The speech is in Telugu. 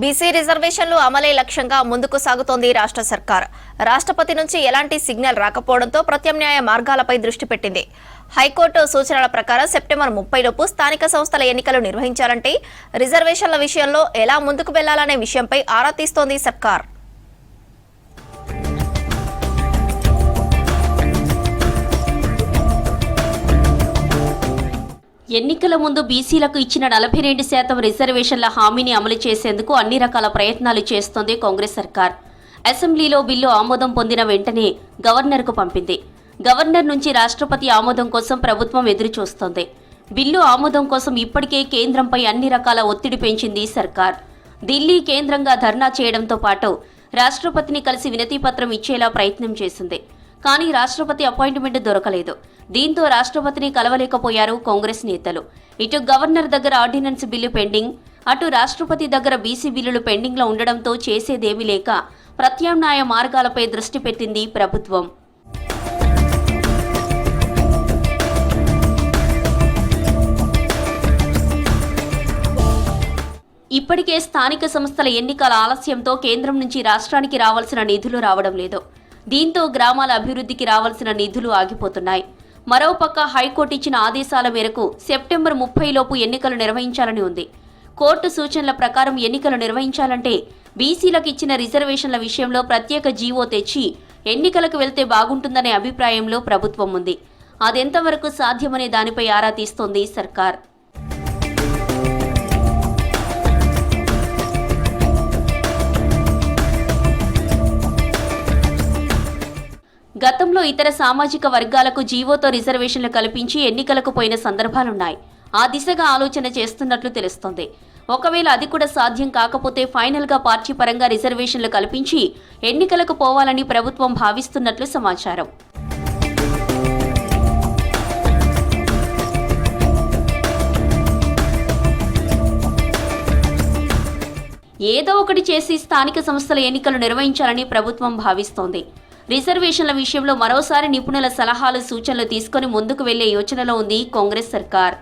బీసీ రిజర్వేషన్లు అమలే లక్ష్యంగా ముందుకు సాగుతోంది రాష్ట్ర సర్కార్. రాష్ట్రపతి నుంచి ఎలాంటి సిగ్నల్ రాకపోవడంతో ప్రత్యామ్నాయ మార్గాలపై దృష్టి పెట్టింది. హైకోర్టు సూచనల ప్రకారం సెప్టెంబర్ 30 లోపు స్థానిక సంస్థల ఎన్నికలు నిర్వహించాలంటే రిజర్వేషన్ల విషయంలో ఎలా ముందుకు వెళ్లాలనే విషయంపై ఆరా తీస్తోంది సర్కార్. ఎన్నికల ముందు బీసీలకు ఇచ్చిన 42% రిజర్వేషన్ల హామీని అమలు చేసేందుకు అన్ని రకాల ప్రయత్నాలు చేస్తోంది కాంగ్రెస్ సర్కార్. అసెంబ్లీలో బిల్లు ఆమోదం పొందిన వెంటనే గవర్నర్కు పంపింది. గవర్నర్ నుంచి రాష్ట్రపతి ఆమోదం కోసం ప్రభుత్వం ఎదురుచూస్తోంది. బిల్లు ఆమోదం కోసం ఇప్పటికే కేంద్రంపై అన్ని రకాల ఒత్తిడి పెంచింది సర్కార్. ఢిల్లీ కేంద్రంగా ధర్నా చేయడంతో పాటు రాష్ట్రపతిని కలిసి వినతిపత్రం ఇచ్చేలా ప్రయత్నం చేసింది. కానీ రాష్ట్రపతి అపాయింట్మెంట్ దొరకలేదు. దీంతో రాష్ట్రపతిని కలవలేకపోయారు కాంగ్రెస్ నేతలు. ఇటు గవర్నర్ దగ్గర ఆర్డినెన్స్ బిల్లు పెండింగ్, అటు రాష్ట్రపతి దగ్గర బీసీ బిల్లులు పెండింగ్లో ఉండడంతో చేసేదేమీ లేక ప్రత్యామ్నాయ మార్గాలపై దృష్టి పెట్టింది ప్రభుత్వం. ఇప్పటికే స్థానిక సంస్థల ఎన్నికల ఆలస్యంతో కేంద్రం నుంచి రాష్ట్రానికి రావాల్సిన నిధులు రావడం లేదు. దీంతో గ్రామాల అభివృద్ధికి రావాల్సిన నిధులు ఆగిపోతున్నాయి. మరోపక్క హైకోర్టు ఇచ్చిన ఆదేశాల మేరకు సెప్టెంబర్ 30 లోపు ఎన్నికలు నిర్వహించాలని ఉంది. కోర్టు సూచనల ప్రకారం ఎన్నికలు నిర్వహించాలంటే బీసీలకు ఇచ్చిన రిజర్వేషన్ల విషయంలో ప్రత్యేక జీవో తెచ్చి ఎన్నికలకు వెళ్తే బాగుంటుందనే అభిప్రాయంలో ప్రభుత్వం ఉంది. అదెంతవరకు సాధ్యమనే దానిపై ఆరా తీస్తోంది సర్కార్. గతంలో ఇతర సామాజిక వర్గాలకు జీవోతో రిజర్వేషన్లు కల్పించి ఎన్నికలకు పోయిన సందర్భాలున్నాయి. ఆ దిశగా ఆలోచన చేస్తున్నట్లు తెలుస్తోంది. ఒకవేళ అది కూడా సాధ్యం కాకపోతే ఫైనల్గా పార్టీ పరంగా రిజర్వేషన్లు కల్పించి ఎన్నికలకు పోవాలని ప్రభుత్వం భావిస్తున్నట్లు సమాచారం. ఏదో ఒకటి చేసి స్థానిక సంస్థల ఎన్నికలు నిర్వహించాలని ప్రభుత్వం భావిస్తోంది. రిజర్వేషన్ల విషయంలో మరోసారి నిపుణుల సలహాలు సూచనలు తీసుకుని ముందుకు వెళ్లే యోచనలో ఉంది కాంగ్రెస్ సర్కార్.